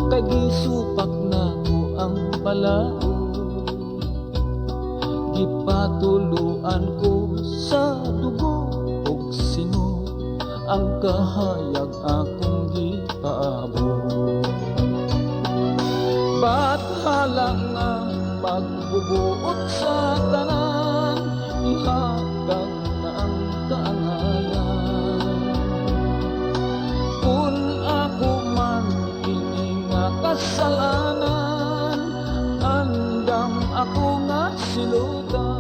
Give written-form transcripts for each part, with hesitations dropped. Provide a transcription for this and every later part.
kay gisupak na ko ang balao. Gipatuluan ko sa dugo ug sino ang kahayag akong gipaabo. Ba't halang nga pagbubuot sa tanan, ihatag na ang kaangayan. Kung ako man kini nga kasalanan, andam ako nga silutan.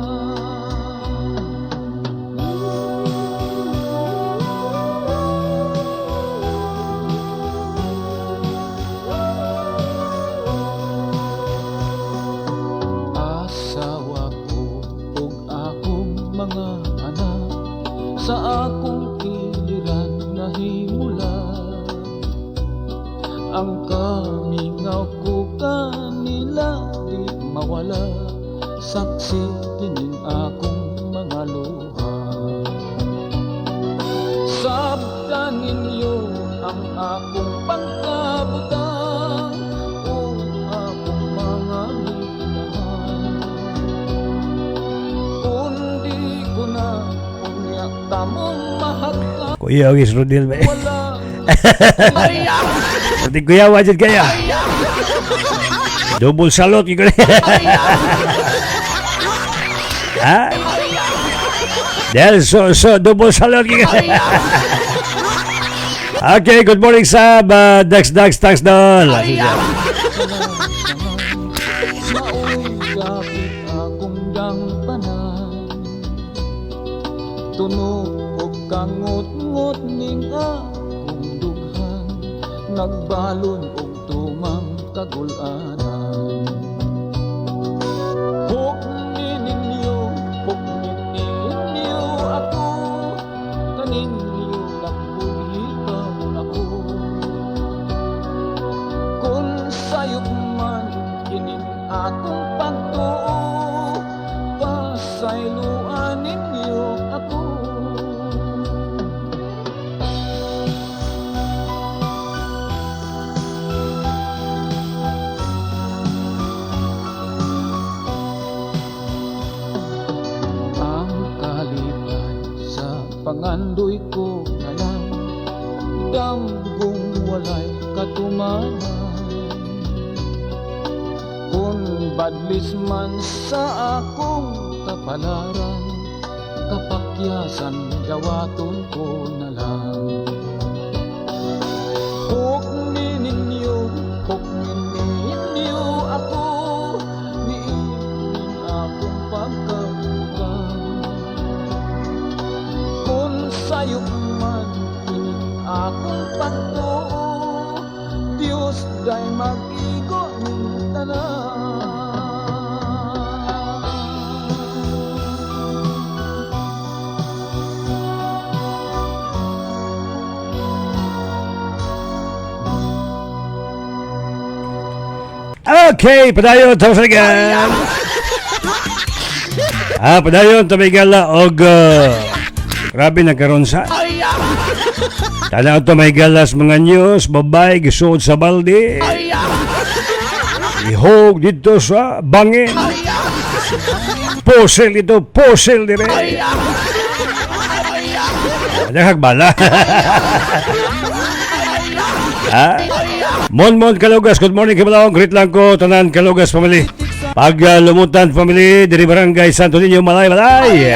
Asawa ko ug akong mga anak sa akong iliran nahimulan. Ang kamingaw ko kanila di mawala, saksi kining akong mga luha. Sabdan ninyo ang akong pagkabutang o akong mga minahan. Kundi ko na unyak tamong mahagkan, Kuya, Ogis Rodil ba? wala Pati kuya, wajid kaya. Double salot ko na. Ha? Dahil so double salot ko. Okay, good morning Sab. Dax, thanks doll. maoy gapit akong dangpanan. Tunog og kangot-ngot ning akong dughan, nagbalon og tumang kagulanan. Hukni ninyo ako, kaninyo nagbuhitan ako. Kung sayop man kining akong pagtuo, pasayloan ninyo ako. Ang kalipay sa pangandoy ko na lang, damgong walay katumanan. Kung badlis man sa akong kapalaran, kapakyasan dawaton ko na lang. Hukni ninyo ako, niiling akong pagkabukan. Kung sayop man kining akong pagtuo, Diyos day mag-igo ng tanan. Okay, padayon tapos again. Padayon tumigala og grabe nagkaroon sa tanaw to may galas mga news, babay gisuod sa balde, ihog dito sa bangin, posel dito, posel dire, naghagbalak. Mon Kalugas, good morning kabalawang, greet lang ko tanan Kalugas family. Pag lumutan family, diri barangay Santo Niño, Malay.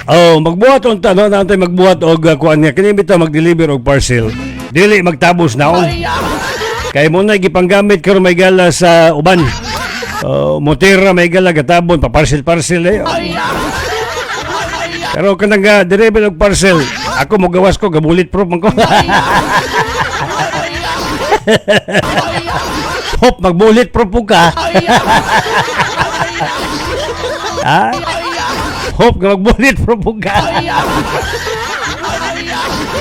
Oh, magbuhat unta no, nantay magbuhat og kuan niya kini bitaw mag-deliver og parcel. Dili magtabos naon. Kay mo na gipanggamit karon may gala sa uban. Motera may gala gatabon pa parcel eh. Pero kanang deliver og parcel, ako mo gawas ko ga bulletproof man ko. Hop, mag-bulletproof po ka. Hop, mag-bulletproof po ka.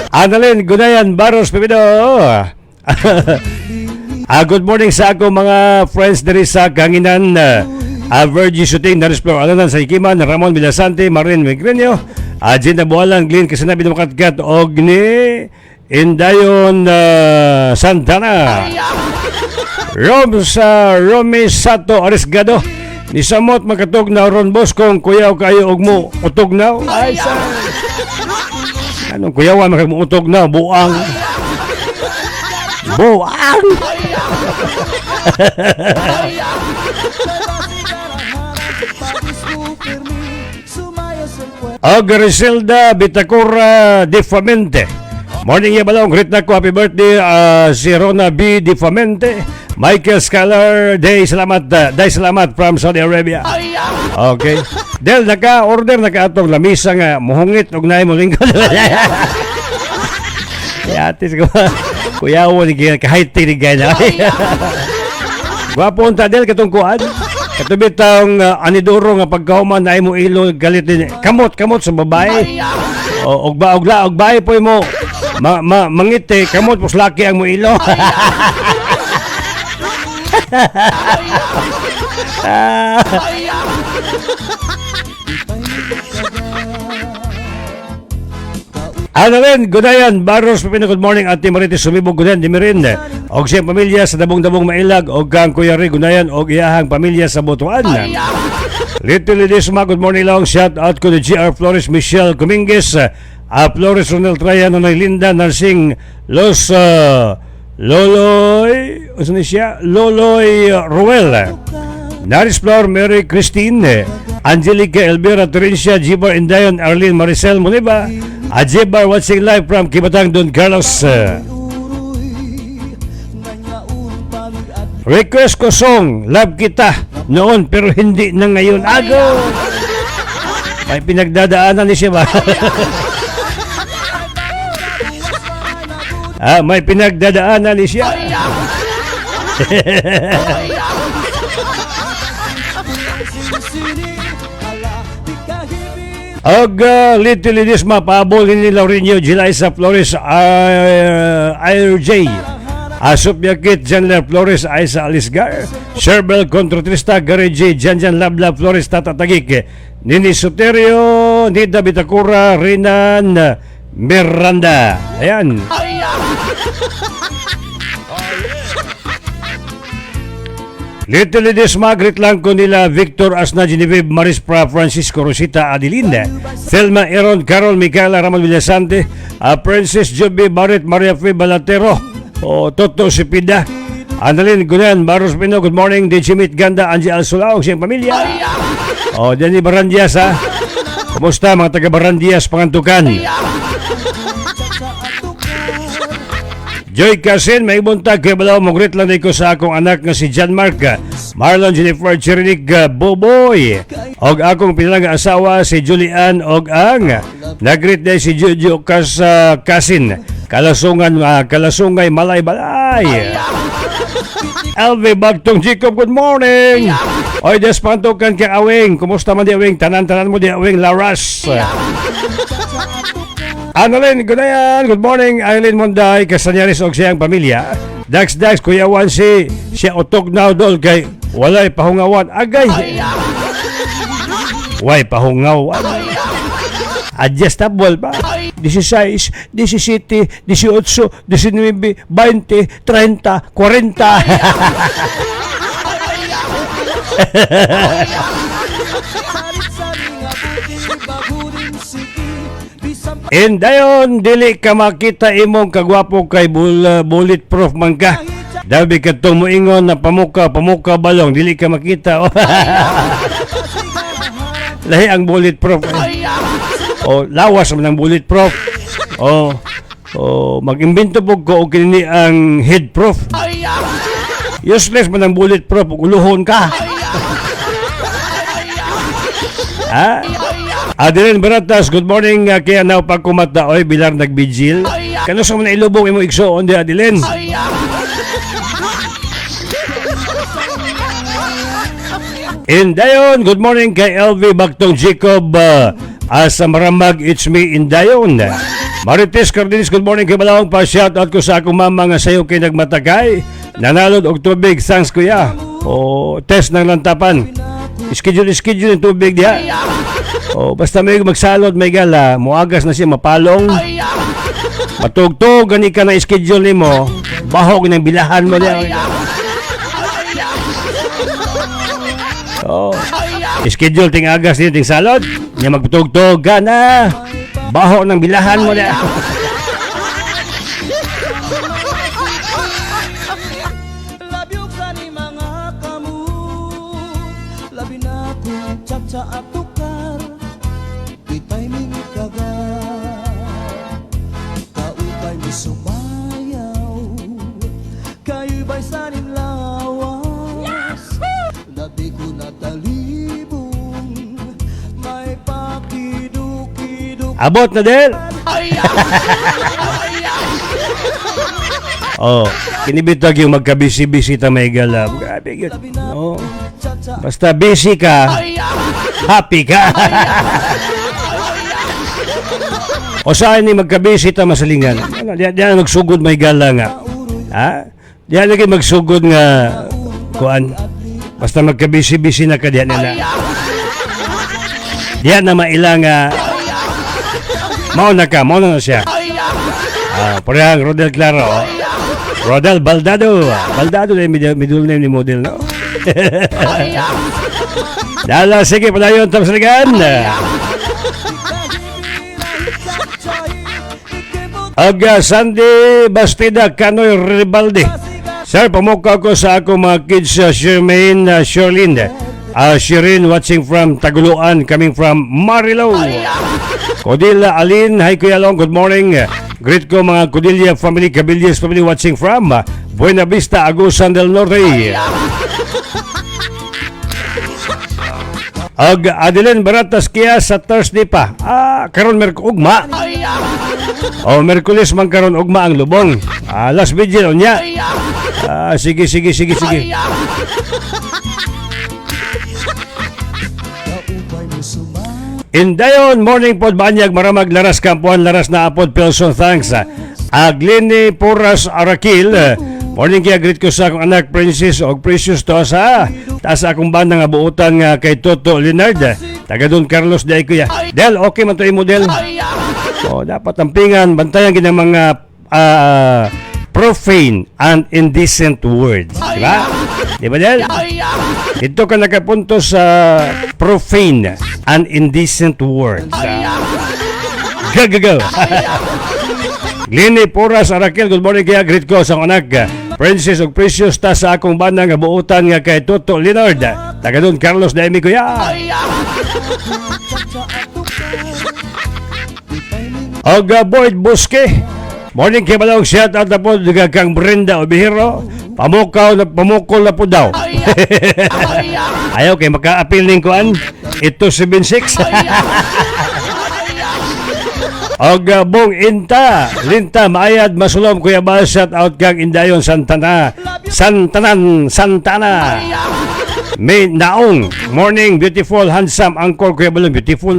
Annalyn Gunayan Barros Pipido. Good morning sa ako mga friends dari sa Kanginan. Virgie Shooting, Narisplor Alanan sa Ikiman, Ramon Villasante, Marin Migrenio, Gina Bualan, Glenn Kasanabi na makatkat, og ni Indayon Santana. Romy Sato Arisgado. Ni samot makatog na Ron Boscong kuyaw kayo og mo utog na. Ay sa. Anong kuyawan makagmuutog na buang. Buang. Og Griselda Bitacura Difamente. Morning ya balong, greet na ko, happy birthday si Rona B. Difamente. Michael Scalar, day salamat from Saudi Arabia. Okay. Del naka-order naka-atong lamisa nga muhungit og naay mo lingkod. Yatis ko. Kuya wo ni kahit tinigay na. Gwapo unta Del katong kuan. Katubi taong anidoro nga pagkahuman naay mo ilo galit din. Kamot sa babae. Og bae po mo mangiti kamot pus laki ang mo ilo. Ano rin, gudayan, Baros, Pipino, good morning, Ate Marites, sumibog, gudayan, Dimirin, og siyang pamilya sa Dabong-Dabong Mailag, og kang Kuya Ri, gudayan, og iyahang pamilya sa Butuan. Little Lidisma, good morning lang, shout out ko ni GR Flores, Michelle Cominguez, Flores Ronel Trayan, Nonoy Linda, Narsing, Los Loloy, ano siya? Loloy Ruel, Naris Flor, Mary Christine, Angelica Elvira Terencia, Jibar Indayon, Arlene Maricel Muniba, Ajibar watching live from Kibatang Don Carlos. Request ko song, love kita noon pero hindi na ngayon. Ago! May pinagdadaanan ni siya ba? May pinagdadaanan ni siya. Og Little Lidisma, paabol ni Laurinio, Jilaisa Flores, IRJ, Asopia Kit, Janler Flores, Aisa Alisgar, Sherbel Controtrista, Gary J, Janjan Labla Flores, Tatatagik, Nini Soterio, Nida Bitacura, Rinan Miranda. Ayan. Little Lidisma, greet lang ko nila Victor Asna, Genevieve Marispra, Francisco Rosita Adelinda, Thelma Aaron, Carol Micaela Ramon Villasante, Princess Joby Barret, Maria Fe Balatero, Toto Sipida, Annalyn Gunan, Baros Pino, good morning, Dijimit Ganda, Angie Alsulao, siyang pamilya. Jenny Barandias, ha? Kumusta mga taga Barandias, Pangantukan? Joy Casin, may buntag kay balaw mong greet lang ko sa akong anak nga si John Mark, Marlon Jennifer Chirinig Boboy, og akong pinalang asawa si Julian, og ang nagreet na si Jojo Casin, Kalasungay Malay Balay. LV Bagtong Jacob, good morning. Oy, des pantukan kay Awing, kumusta man di Awing, tanan-tanan mo di Awing Laras. Annalyn Gunayan, good morning. Aileen Monday, Castanyaris og siyang pamilya. Dax, Kuya Wansi, siya utog na dol kay walay pahungawan. Agay. Way pahungawan. Adjustable ba? 16, 17, 18, 19, 20, 30, 40. And dayon, dili ka makita imong kagwapo kay bulletproof man ka. Dabi ka itong muingon na pamuka balong, dili ka makita. Lahi ang bulletproof. Lawas man ang bulletproof. Mag-imbento po ko o kinini ang headproof. Useless man ang bulletproof, uluhon ka. Adeline Baratas, good morning. Kaya na pagkumata, oy, bilar nagbigil. Kano sa mga ilubong imo igsoon di Adeline? Indayon, good morning kay LV Bagtong Jacob sa Maramag, it's me Indayon. Marites Cardenis, good morning kay Balawang pa, shout out ko sa akong mama nga sayo kay nagmatakay. Nanalod og tubig, thanks kuya. Test ng lantapan. Schedule yung tubig diha. Basta may magsalod, may gala, muagas na siya, mapalong. Matugtog gani ka na schedule nimo, bahog ng bilahan mo niya. Oh. Schedule ting agas din ting salod, nya magtugtog ka na. Bahog ng bilahan mo niya. Labyo ka ni mga kamu, labi na kung tsa at tukar, di timing kaga, kaupay mo sumayaw, kayo ba'y sanin lawas, labi ko na talibong, may pakiduk-iduk. Abot na del. Oh, kinibitag yung magka-busy-busy ta may galab. Grabe yun. Oh. Basta busy ka, happy ka. O saan ni magka-busy ta masalingan? Ano, diyan magsugod may gala nga. Ha? Diyan lagi magsugod nga kuan. Basta magka-busy-busy na ka diyan nila. Diyan na mailang mao na siya. Parehang Rodel Claro. Rodel Baldado. Baldado na yung middle name ni model, no? Dala, sige, padayon, tapos ligan. Aga Sandy Bastida Canoy Ribaldi. Sir, pamuka ko sa ako mga kids Shermaine Sherlyn. Shirin watching from Taguluan, coming from Marilo. Codilla Alin, hi Kuya Long, good morning. Greet ko mga Codilla family, Cabillas family watching from Buena Vista, Agusan del Norte. Ag Adeline Baratas kaya sa Thursday pa. Karon ugma. Merkulis man karon ugma ang lubong. Last video niya. Sige. Indayon, morning pod banyag maramag laras kampuan laras na apod Pilson thanks. Aglini Puras Arakil. Morning kaya greet ko sa akong anak Princess og Precious to sa taas akong banda nga buutan nga kay Toto Leonard. Taga Don Carlos day kuya. Del okay man to imo Del. Dapat tampingan bantayan gid ang mga profane and indecent words. Diba? Diba Del? Ito ka nakapunto sa profane and indecent words. Go. Lini Puras Arakil, good morning kaya greet ko sa anak Princess og Precious ta sa akong banda nga buutan nga kay Toto Leonard. Taga Don Carlos Daimi kuya. Og Boyd Buske. Morning kay balong shout out na po kang Brenda Obihiro. Pamukol na po daw. Ayaw kay maka-appeal ning kuan. Ito 76. Og Bong Linta maayad masulom kuya ba shout out kang Indayon Santana. May Naong morning beautiful handsome angkor kuya balong beautiful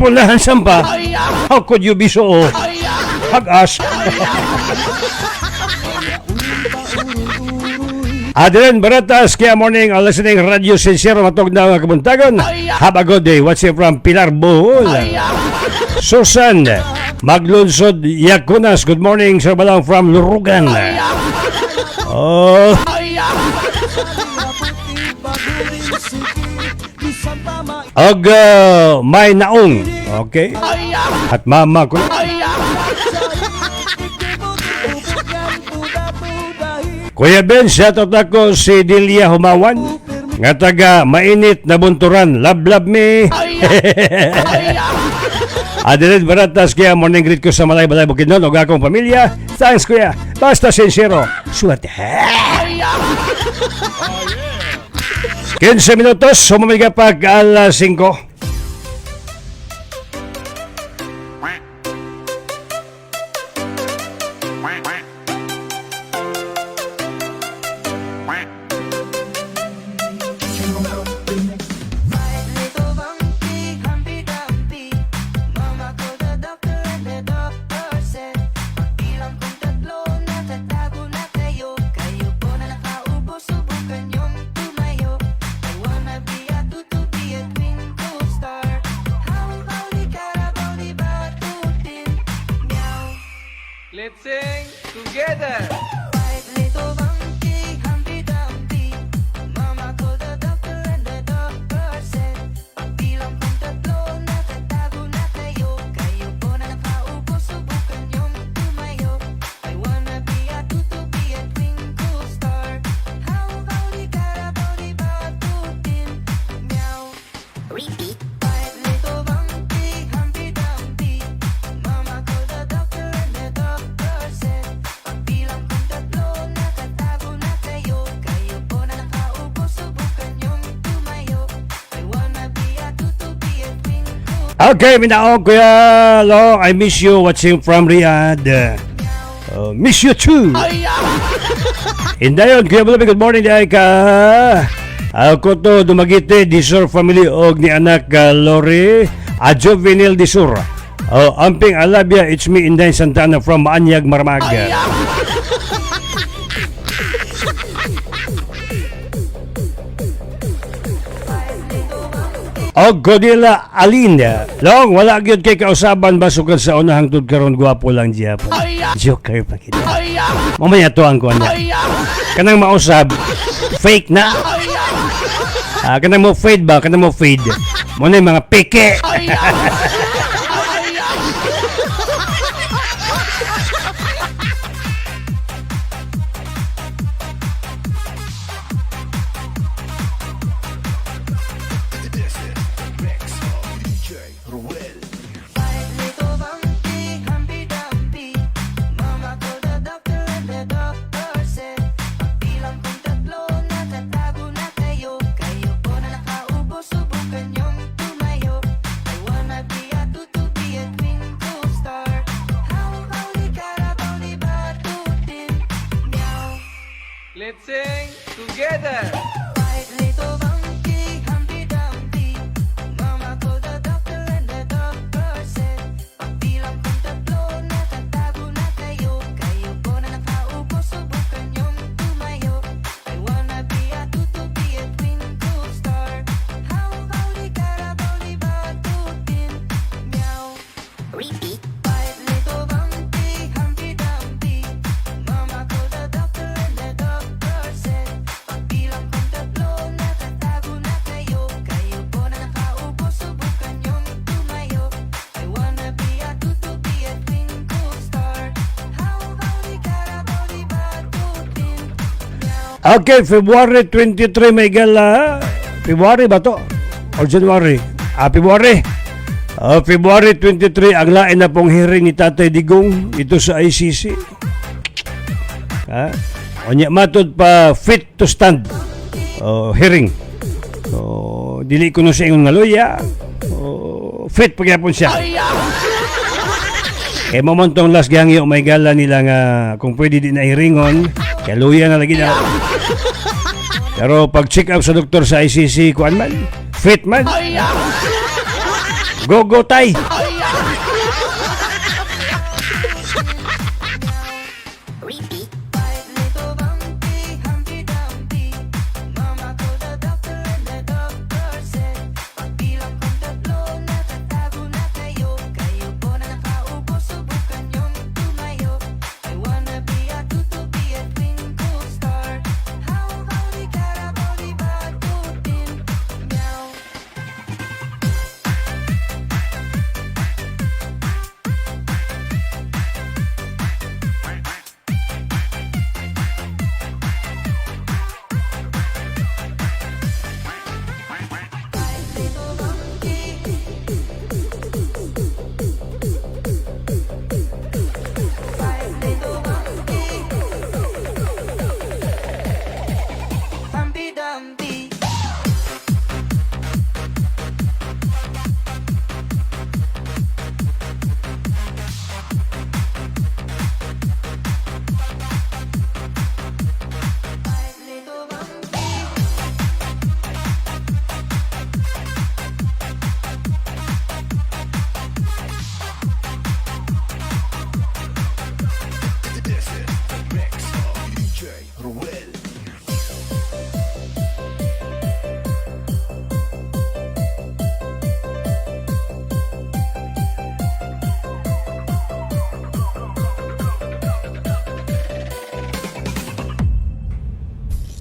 na handsome pa. How could you be so hag-as? Adrian Baratas, kaya morning, listening Radio Sincero, matog na mga kabuntagon. Have a good day. Watching from Pilar Bohol. Susan Maglunsod Yakunas, good morning, Sir Balang from Lurugan. May Naong. Okay. At mama ko. Kuya Ben, shoutout ako si Delia Humawan nga taga mainit na bunturan. Love me. Adelaide Baratas, kaya morning greet ko sa Malay-Balay Bukidnon o akong pamilya. Thanks kuya. Basta sincero. Suwate. 15 minutos, sumamiga pag alas 5. Okay, minaog Kuya Long, I miss you watching from Riyadh. Miss you too. Indayon, Kuya Bulabi, good morning day ka. Ako to dumagite Disur family og ni anak Lori Jovenel Disur. Amping Alabia, it's me Inday Santana from Maanyag, Marmag. Og Godila Alinda. Long, wala gyud kay kausaban basukan sa unahang tud karon gwapo lang Japon. Joker pa kita. Mamaya to ang kuan niya. Kanang mausab fake na. Kanang mo fade ba? Kanang mo fade. Mo na yung mga peke. Let's sing together. Okay, February 23 may gala. February ba to? Or January? February. February 23 ang lain na pong hearing ni Tatay Digong ito sa ICC. Onya matod pa fit to stand hearing. Dili ko no sa ingon nga loya. Fit pagyapon siya. Kaya mamontong last gangyo may gala nila nga kung pwede din na hiringon, kaya luya na lagi na. Pero pag check up sa doktor sa ICC, kuan man, fit man. Go tay.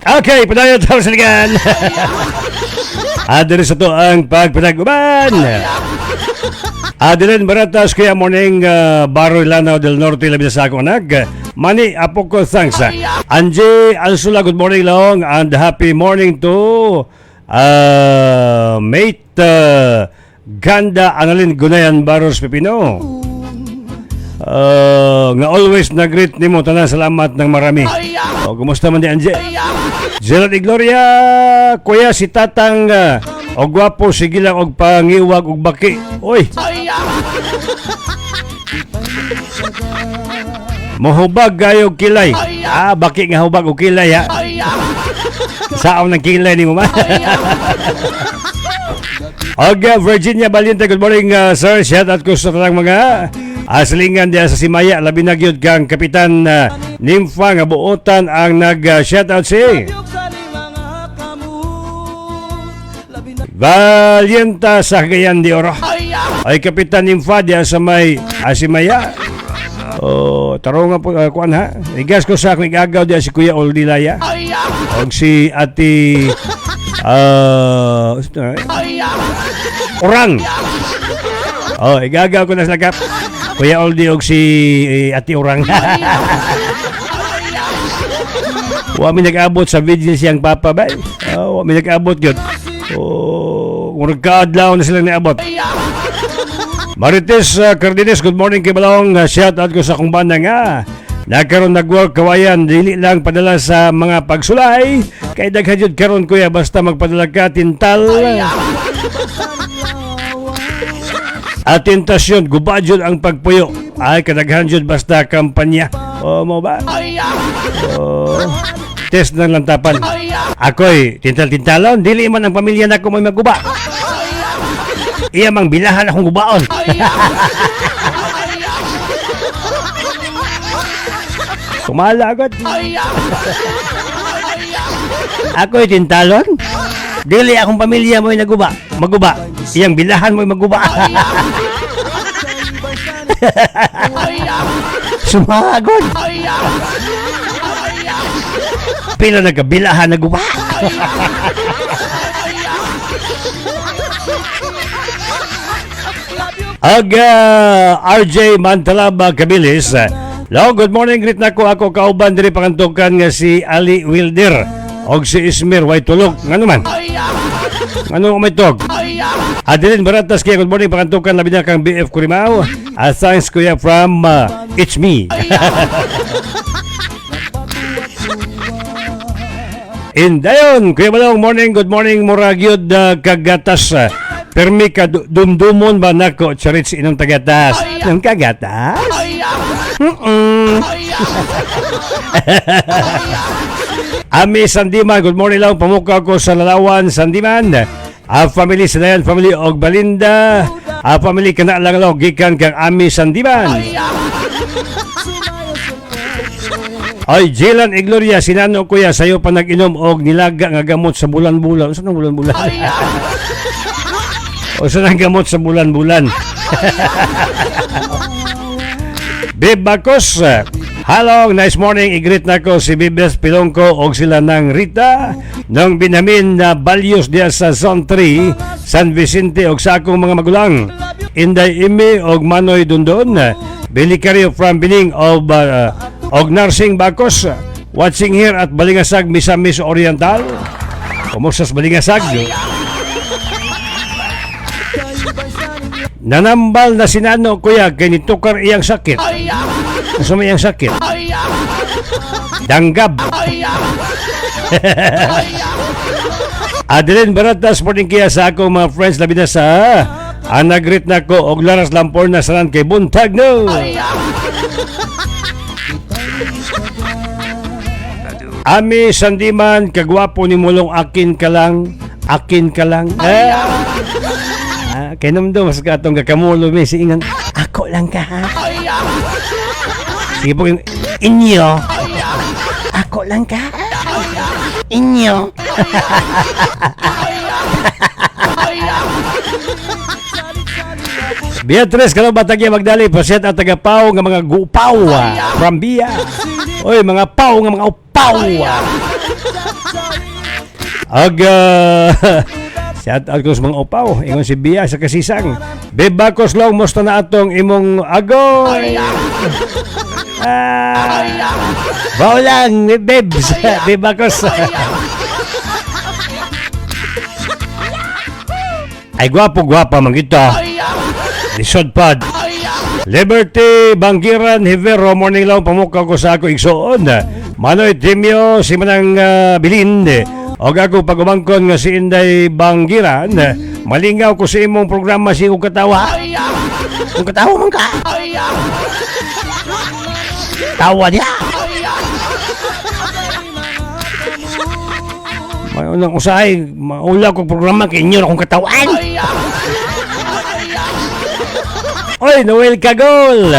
Okay, padayon tayo sa ligan. Adres sa to ang pagpanaguban. Adirin Baratas, kaya morning Baroy Lanao del Norte, labis sa akong anak. Mani, apo ko, thanks. Angie Alsula, good morning long and happy morning to mate Ganda Analin Gunayan Baros Pipino. Nga always nag-greet nimo, tanan salamat ng marami. Kumusta man di Angie? Gerald Igloria, kuya si Tatang O gwapo, sige lang og pangiwag og baki. Oy! Mohubag gayog kilay. Baki nga hubag og kilay ha. Saan ng kilay ni mo man? Og Virginia Valiente, good morning sir. Shout out ko sa tanang mga aslingan diya sa Simaya. Labi na gyud kang Kapitan Nympha nga buotan ang nag-shout out si Valienta sa Cagayan de Oro. Ay Kapitan Nympha diya sa may Simaya. Tarong nga po kuan ha. Igas ko sa akong igagaw diya si Kuya Oldilaya. Og si Ati Orang. Igagaw ko na sa lakap. Kuya Oldie og si Ati Orang. Wa mi nag-abot sa vigil siyang papa ba? Wa mi nag-abot gyud. Murag kaadlaw na sila niabot. Marites Cardenes, good morning kay Balong. Shout out ko sa akong banda nga nagkaroon nag-work kawayan, dili lang padala sa mga pagsulay kay daghan jud karon kuya, basta magpadala ka tintal at tentasyon, guba jud ang pagpuyo ay kadaghan jud basta kampanya. Mo ba? Test ng lantapan. Ako'y tintal-tintalon, dili man ang pamilya nako may maguba. Iya mang bilahan akong gubaon. Kumala agad. Ako'y tintalon, dili akong pamilya mo'y maguba. Iyang bilahan mo'y maguba. Sumagod. Pila nagkabilahan na guba. RJ Mantalaba Cabilis. Hello, good morning. Greet na ako kauban diri pangantukan nga si Ali Wilder og si Ismir way tulog. Ngano man? Ngano may tog? Adeline Baratas kaya good morning pangantukan labi na kang BF Kurimaw. Thanks kuya from It's Me. Indayon, kuya Balong, morning, good morning, muragyod kagatas. Permi ka dumdumon ba nako, charits inong tagatas. Nang kagatas? Ami Sandiman, good morning lang, pamuka ko sa Lalawan, Sandiman. Family Sanayan, family og Balinda. Family kana lang lang, gikan kang Ami Sandiman. Ay, Jilan Igloria, sinano kuya, sayo pa nag-inom og nilaga nga gamot sa bulan-bulan. Saan ang bulan-bulan? O saan ang gamot sa bulan-bulan? Bib Bacos, hello, nice morning. I-greet na ko si Bibes Pilongko og sila ng Rita ng Binamin na Balyos diya sa Zone 3, San Vicente og sa akong mga magulang. Inday Imi og Manoy Dundon. Billy Cario from Bining of og Narsing Bacos, watching here at Balingasag, Misamis Oriental. Kumusta sa Balingasag? Nanambal na sinano kuya kay nitukar iyang sakit. Gusto mo iyang sakit? Danggab. Adeline Baratas, morning kaya sa akong mga friends labi na sa nag-greet na ko og Laras Lampor na sanan kay Buntag no. Ami Sandiman, kagwapo ni mulong akin ka lang. Kaya naman daw, mas katong kakamulo may siingan, ako lang ka ha. Sige po yung, inyo. Ako lang ka. Inyo. Beatrice, kalau batagya magdali, paset at tagapaw nga mga gupaw from Bia. Oy, mga paw nga mga upaw. Shout out ko sa mga upaw. Ingon si Bia sa Kasisang. Bebakos long, musta na atong imong agoy. Baw lang, bebs. Bebakos. Ay, gwapo-gwapa man kita. Lisod pad. Liberty Banggiran Hivero, morning lang pamuka ko sa ako igsoon. Manoy Timio, si Manang Bilin, o ako pagumangkon nga si Inday Banggiran, malingaw ko sa imong programa si Kung Katawa. Kung Katawa man ka. Tawa niya. Maunang usahay, maulaw kong programa kay inyo na kung katawan. Oy, Noel Kagol.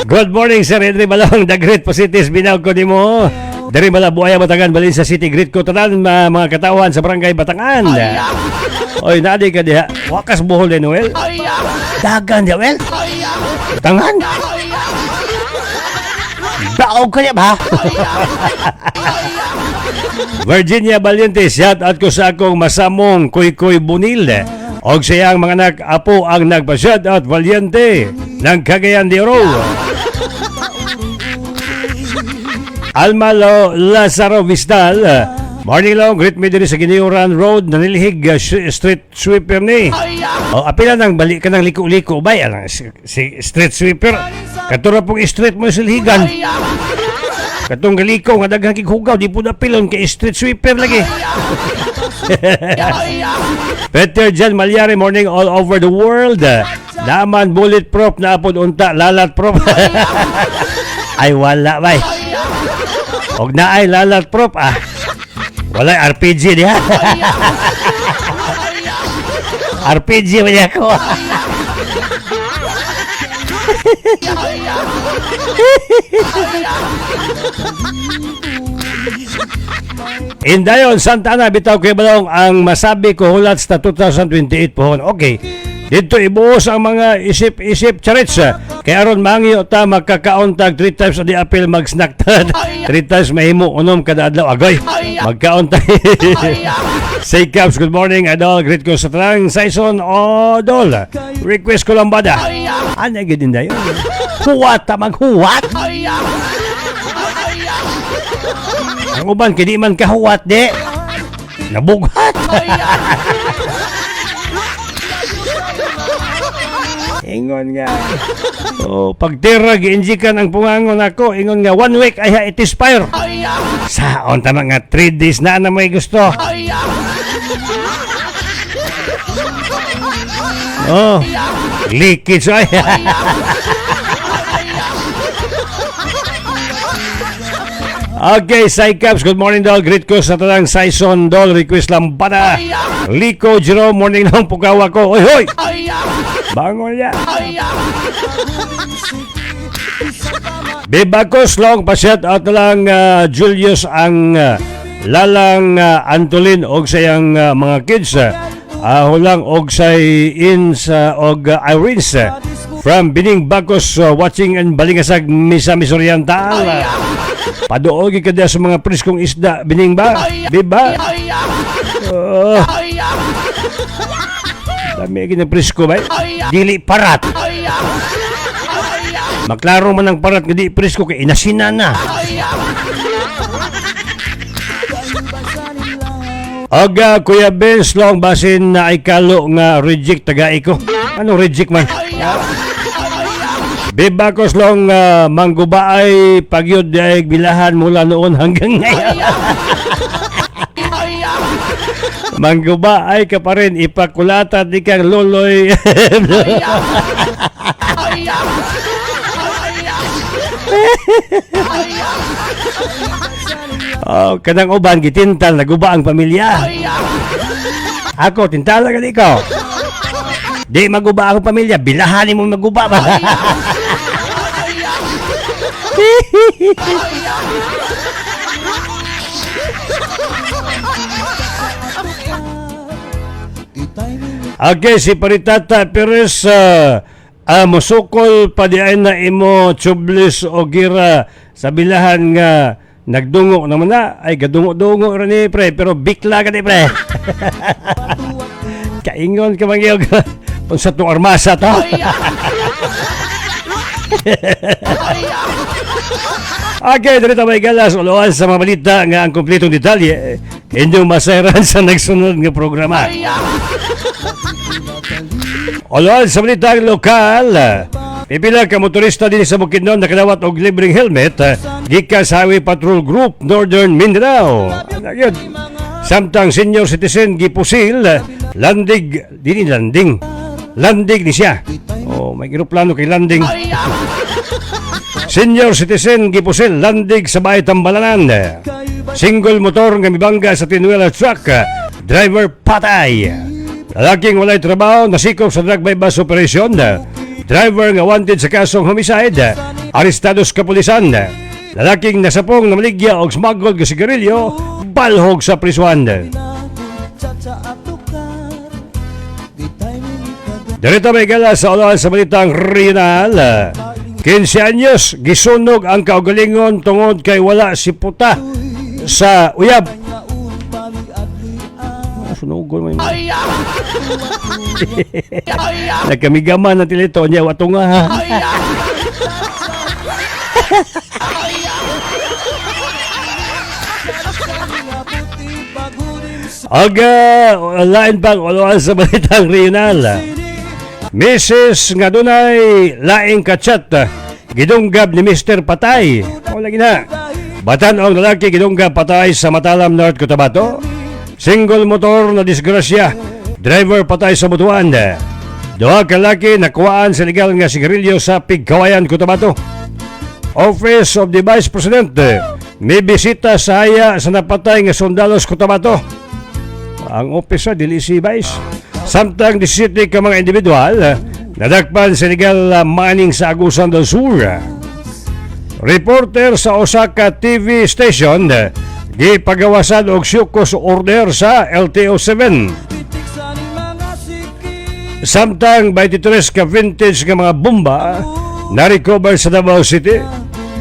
Good morning, Sir Henry Balong. The Great Positis, binaw ko ni mo. Dari bala buaya Batangan, Balinsa City. Greet ko tanan mga katawan sa barangay Batangan. Oy, nadi ka diha. Wakas buhol ni Noel. Dagan diha, Noel. Batangan. Baog ka niya ba? Virginia Valiente, shout out ko sa akong masamong Kuy Bunil. Og siyang mga anak apo ang nagpa-shout out Valiente ng Cagayan de Oro. Alma Lazaro Vistal, morning long, greet me diri sa Giniuran Road, nanilihig street sweeper ni. O apila nang balik ka ng liko-liko bay, si street sweeper. Katura pong street mo silhigan. Katong galiko nga daghang kighugaw, di po napilon kay street sweeper lagi. Peter Jan Malyari, morning all over the world. Naman bulletproof na apod unta, lalat proof. Ay wala bay. Og na ay lalat proof wala RPG niya. RPG ba niya ko? Indayon Santana, bitaw kay Balong ang masabi ko hulat sa 2028 pohon. Okay. Dito ibuos ang mga isip-isip charits. Kaya aron mangyo ta magkakauntag 3 times di apil mag-snack 3 times mahimo unom kada adlaw agoy. Magkauntag. Say Caps, good morning idol. Greet ko sa tanang season Odol. Request ko lang bada. Ano gid indayon? Huwat ta maghuwat. Ang uban kini man kahuwat de. Nabughat. Ingon nga. Pagtira giinjikan ang pungangon ako, ingon nga 1 week ay it expire. Saon ta mga 3 days na may gusto. Leakage ay. Okay, Cycaps, good morning dol. Greet ko sa tanang Saison dol. Request lang bada. Lico Jerome, morning lang pukawa ko. Oy, hoy! Bangon niya. Bebakos long pa-shout out na lang Julius ang lalang Antolin og sayang mga kids. Hulang og say ins og Irene from Bining Bakos watching and Balingasag Misamis Oriental. Paduogi ka sa mga priskong isda Bining ba? Diba? Dami na prisko ba? Dili parat. Maklaro man ang parat nga di prisko kay inasina na. Aga Kuya Benz long basin na ay kalo nga reject tagai ko. Ano reject man? Bebakos long manggubaay pagyod ay bilahan mula noon hanggang ngayon. Manggubaay ka pa rin ipakulata di kang loloy. Kanang uban gitintal naguba ang pamilya. Ako tintala ka ikaw. Di maguba ang pamilya, bilahanin mo maguba ba? Okay, si Paritata Perez musukol pa diay na imo tubeless o gira sa bilahan nga nagdungo naman na ay gadungo-dungo ra ni pre pero bikla ka ni pre. Kaingon ka mangyog unsa tong armasa to. Okay, dito may galas uloan sa mga balita nga ang kompletong detalye inyong masayran sa nagsunod nga programa. Uloan sa balita lokal, Pipila ka motorista din sa Bukidnon nakalawat og libreng helmet gikan sa Highway Patrol Group Northern Mindanao. Ano yun? Samtang senior citizen gipusil landig ni siya. Oh, may eroplano kay landing. Senior citizen gipusil landig sa Bahay Tambalanan. Single motor nga mibangga sa tinwheeler truck, driver patay. Lalaking walay trabaho nasikop sa drug by bus operation. Driver nga wanted sa kasong homicide, arestados kapulisan. Lalaking nasapong na maligya og smuggled nga sigarilyo, balhog sa prisuan. Darito may gala sa ulahan sa balitang regional. 15 anyos, gisunog ang kaugalingon tungod kay wala si puta sa uyab. Sunugon mo yun. Nagkamigaman na tilito niya, wato nga. Lain pang uluan sa balitang regional. Mrs. nga dunay laing kachat, gidunggab ni Mr. Patay. O lagi na. Batan ang lalaki gidunggab patay sa Matalam, North Cotabato. Single motor na disgrasya, driver patay sa Butuan. Duha ka lalaki nakuhaan sa legal nga sigarilyo sa Pigkawayan, Cotabato. Office of the Vice President may bisita sa haya sa napatay nga sundalos Cotabato. Ang officer dili si Vice. Samtang 17 ka mga individual nadakpan sa legal mining sa Agusan del Sur. Reporter sa Osaka TV station gipagawasan og syukos order sa LTO-7. Samtang 23 ka vintage nga mga bomba na-recover sa Davao City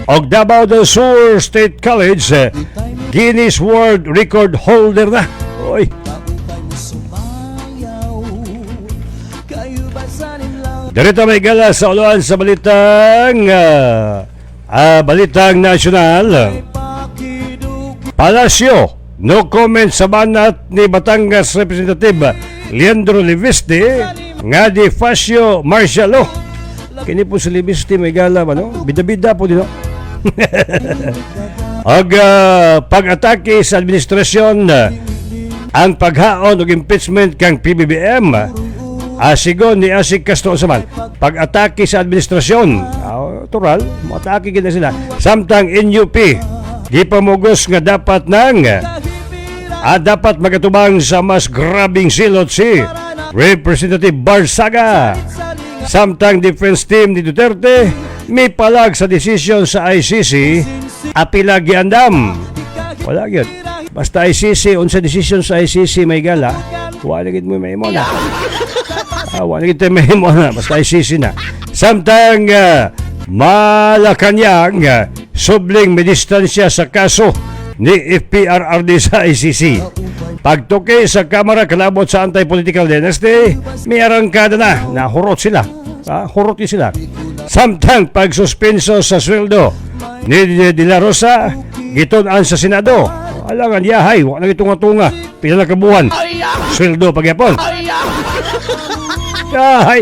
og Davao del Sur State College Guinness World Record holder na. Oy. Darito may gala sa uluan sa balitang nasyonal. Palasyo, no comment sa banat ni Batangas Representative Leandro Liviste nga di Facio Marcialo. Kini po si Liviste may gala ba, no? Bida-bida po dito. Pag-atake sa administrasyon ang paghaon og impeachment kang PBBM. Asigon ni Asik Castro Saman, pag-atake sa administrasyon, tural, matake gina sila. Samtang NUP, gipamugos nga dapat magatubang sa mas grabing silot si Representative Barsaga. Samtang defense team ni Duterte, may palag sa desisyon sa ICC, apila giandam. Wala gyud. Basta ICC, unsa desisyon sa ICC may gala, wala gid mo may mo na. Wala kita may mo na, basta ICC na. Samtang Malacanang subling may distansya sa kaso ni FPRRD sa ICC. Pagtuki sa Kamara kalabot sa anti-political dynasty, may arangkada na, nahurot sila. Hurot sila. Samtang pagsuspenso sa sweldo ni De La Rosa, gitunan sa Senado. Alangan yahay, wala gitunga-tunga, pila na kabuhan. Sweldo pagyapon. Yahay.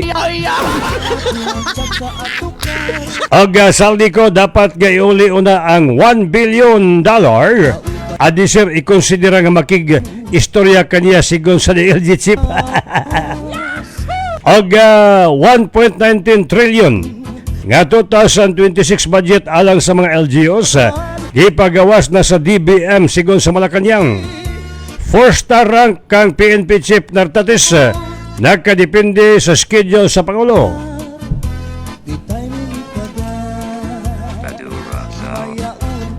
Ang saldi ko dapat gayuli una ang $1 billion. Adisir ikonsidera nga makig istorya kaniya sigon sa DLG chip. Og 1.19 trillion nga 2026 budget alang sa mga LGUs gipagawas na sa DBM sigon sa Malacanang. 4-star rank kang PNP Chief Nartates nakadepende sa schedule sa Pangulo.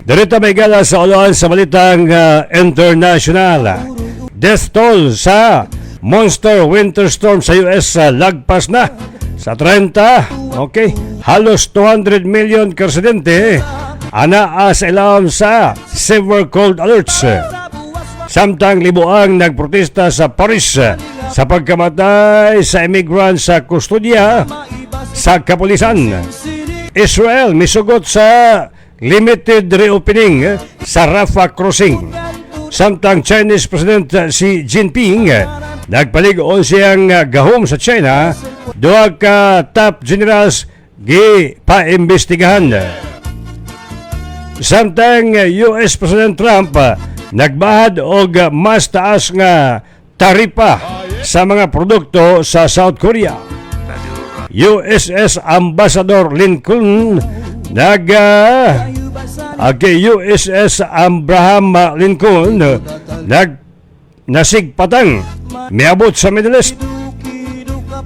Darito may gala sa uluan sa balitang international. Death toll sa monster winter storm sa US lagpas na sa 30. Okay, halos 200 million residente anaa sa ilawom sa severe cold alerts. Samtang libuang nagprotesta sa Paris sa pagkamatay sa immigrant sa kustodya sa kapulisan. Israel misugot sa limited reopening sa Rafah crossing. Samtang Chinese President Xi Jinping nagpalig-on siyang gahom sa China, duha ka top generals paimbestigahan. Samtang US President Trump nagbahad og mas taas nga taripa sa mga produkto sa South Korea. USS Ambassador Lincoln USS Abraham Lincoln nasigpatang miabot sa Middle East.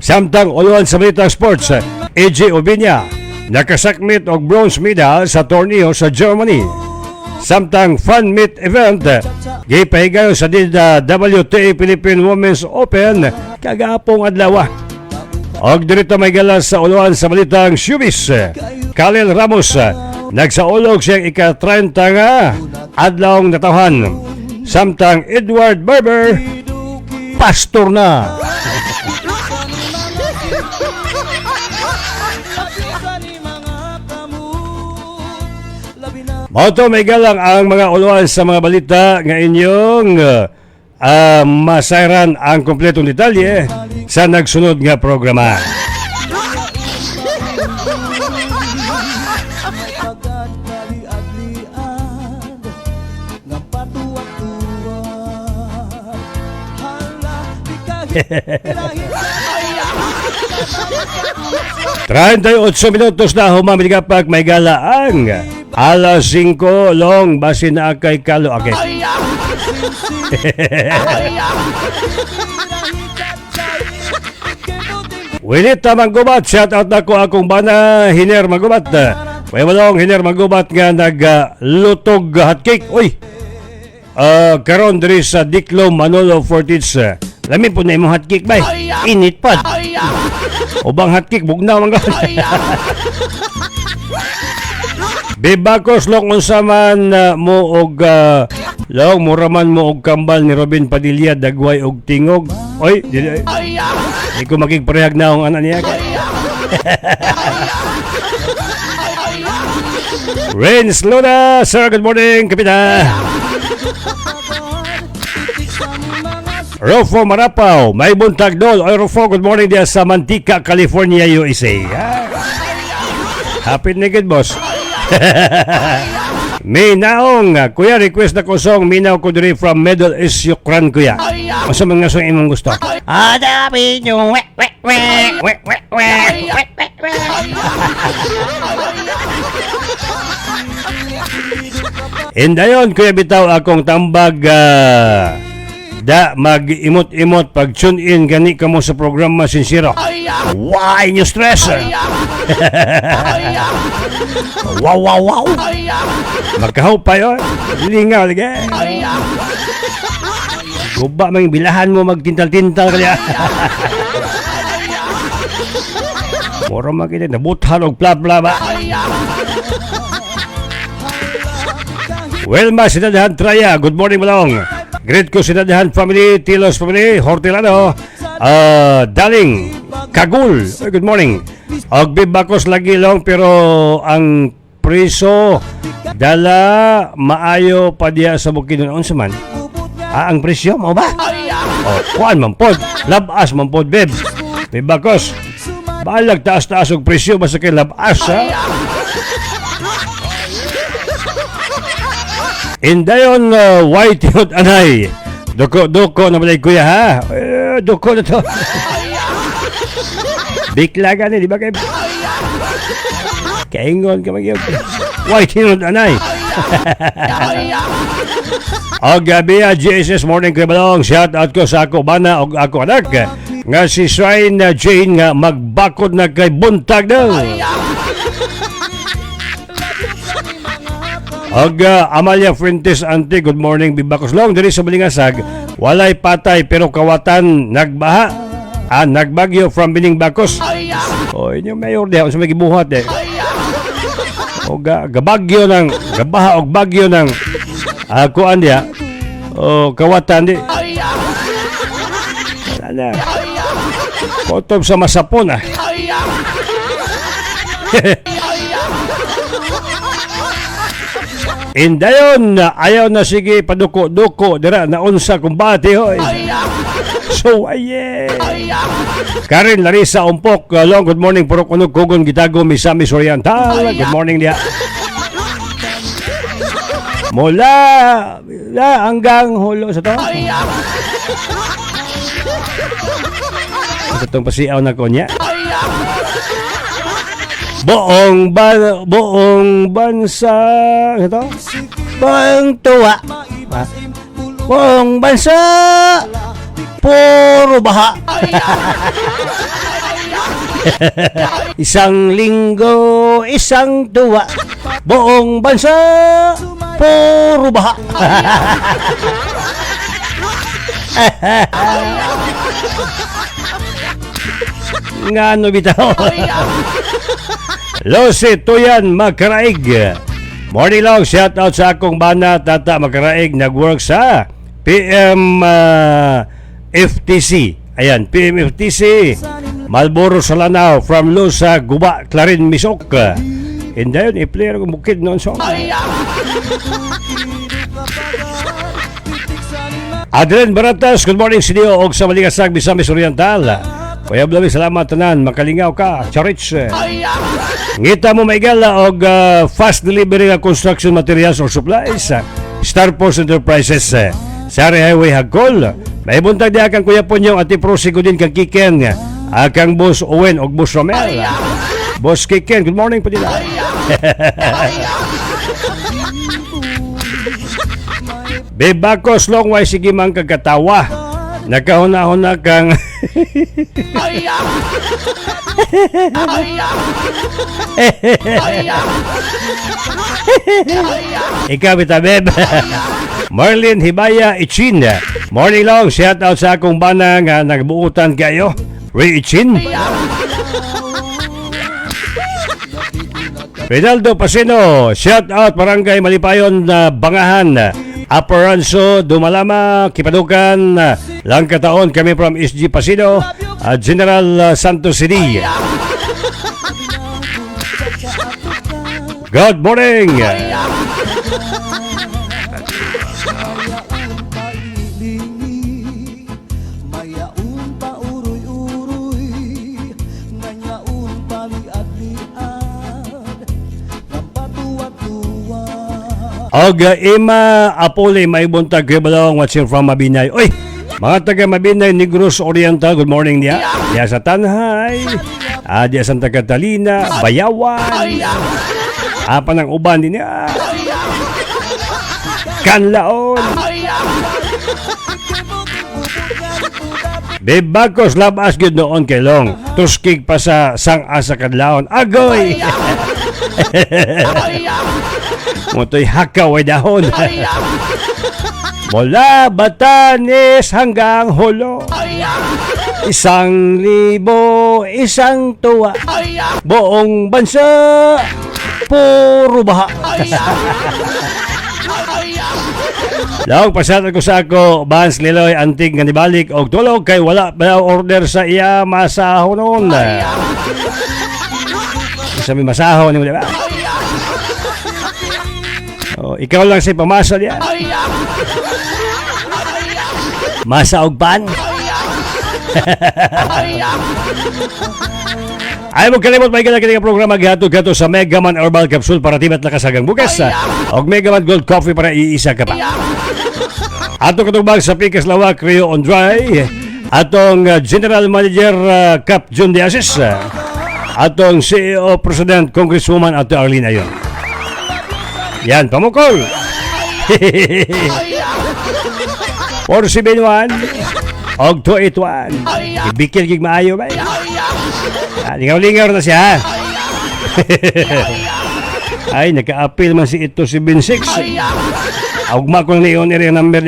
Samtang uluan sa balitang sports, AJ Obinya nakasakmit og bronze medal sa torneo sa Germany. Samtang fan meet event gipahigayon sa WTA Philippine Women's Open kagapong adlaw. Og dirito may galas sa uluan sa balitang showbiz, Khalil Ramos nagsaulog siyang ika-30 nga adlawng natawhan. Samtang Edward Barber pastor na. Mauto may galang ang mga uluan sa mga balita nga inyong masayran ang kompletong detalye sa nagsunod nga programa. Trenta'y 8 minutos na humamigapag may gala ang alas 5 long basin na kay Kalo Ake. Wilit na Manggubat, shout out na ko akong bana Hiner Manggubat. May walong Hiner Manggubat nga naglutog hotcake. Uy, karon diri sa Diklo Manolo Fortits. Lamin po na imong hotcake bay. Init pa. Ubang hotcake bugnaw man gawin. Bibakos long unsa man mo og long muraman mo og kambal ni Robin Padilla dagway og tingog. Oy, dili. Di ko makigparehag na ang anak niya. Rains Luna, sir, good morning, Kapitan. Rofo Marapaw, may buntag doon. Oy, Rofo, good morning diya sa Mantika, California, USA. Happy naked, boss. Minaong, kuya, request na ko song Minaw ko diri from Middle East, Ukraine, kuya. Masa mga song imong gusto? Adabi nyo, Indayon, kuya, bitaw akong tambag da mag-imot-imot pag tune in gani ka mo sa programa sincero. Why you stress? Wow. Magkahaw pa yun. Lingaw lagi. Guba mang bilahan mo magtintal-tintal kaya. Moro makita nabuthan og bla-bla ba. Welma Sinadahan Traya, good morning malong. Great ko Sinadahan family, Tilos family, Hortilano, Daling, Kagul, good morning. Og bibakos lagi lang pero ang preso dala maayo pa diya sa Bukidnon unsa man. Ang presyo mo ba? Kuan man pod, labas man pod beb. Bibakos. Balag taas-taas og presyo basta kay labas ha. Indayon white hot anay. Doko na balay kuya ha. Doko na to. Bikla gani di ba kay? Kaingon ka magyog. White hot anay. Og gabi GSS morning kay balong shout out ko sa ako bana og ako anak nga si Shrine Jane nga magbakod na kay buntag daw. Og Amalia Fuentes Ante, good morning, bibakos long diri sa Balingasag. Walay patay pero kawatan nagbaha. Nagbagyo from Bining Bakos. O inyo mayor diha sa may gibuhat eh. O gabagyo ng gabaha og bagyo ng kuan diha. O kawatan di. Wala. Kotob sa masapon ah. Indayon, ayaw na sige paduko-duko dira na unsa kumbate hoy. So aye. Karen Larissa Umpok, long good morning puro kunog kugon gitago Misamis Oriental. Good morning dia. Mula hanggang hulo sa to. Itong pasiaw na ko niya. Buong bansa ito. Buong tuwa. Buong bansa puro baha. Isang linggo, isang tuwa. Buong bansa puro baha. Nga ano bitaw. Losi Tuyan Makaraig. Morning long, shout out sa akong bana Tata Makaraig, nag-work sa PM FTC. Ayan, PM FTC Malboro Salanao from Lusa, Guba, Clarin, Misok. And then, i-player ko bukid noon song. Adren Baratas, good morning sa iyo og sa Maligasag, Misamis Oriental. Kuya Blawi, salamat tanan, makalingaw ka, Charich. Ngita mo maigala og fast delivery ng construction materials or supplies. Star Post Enterprises, Sari Highway Hagkol. Maibuntag di akang Kuya Ponyong at iprosigo din kang Kiken. Akang Boss Owen og Boss Romel. Boss Kiken, good morning po nila. Bebakos long way sige mang kagatawa. Nakahuna-huna kang ikaw bita beb. Marlene Hibaya Ichin, morning long, shout out sa akong bana nga nagbuutan kayo Ray Ichin. Rinaldo Pasino, shout out Barangay Malipayon na Bangahan, Aparanso, Dumalama, Kipadukan, Langkataon, kami from SG Pasino, General Santos City. Good morning. Og Ima Apole may buntag kabalawang watching from Mabinay. Oy, mga taga Mabinay, Negros Oriental, good morning niya. Diya sa Tanhay, diya sa Santa Catalina, Bayawan, apa ng uban din niya. Kanlaon. Bebakos labas gyud noon kay Long. Tuskig pa sa sang-asa kadlaon. Agoy. Motoy hakaw ay dahon. Mula Batanes hanggang Hulo, 1,000, isang tuwa. Buong bansa puro baha. Laog pasatan ko sa ako Bans Liloy antig nga nibalik og tulog kay wala ba order sa iya masaho noon. Sabi masaho ni mo diba? Oh, ikaw lang si pamasa diyan. Masa og pan. Ay mo kalimot may kanya programa gihatod sa Megaman Herbal Capsule para tibat lakas hanggang bukas. Og Megaman Gold Coffee para iisa ka pa. Ato katubag sa Pikas Lawak Rio on Dry. Atong General Manager Cap John Diasis. Atong CEO President Congresswoman Ato Arlene Ayon. Yan, pamukol. 471 og 281. Ibikil gig maayo ba? Lingaw-lingaw na siya. Ay, naka-appeal man si ito si Bin 6. Augma ko na iyon rin ang number niya.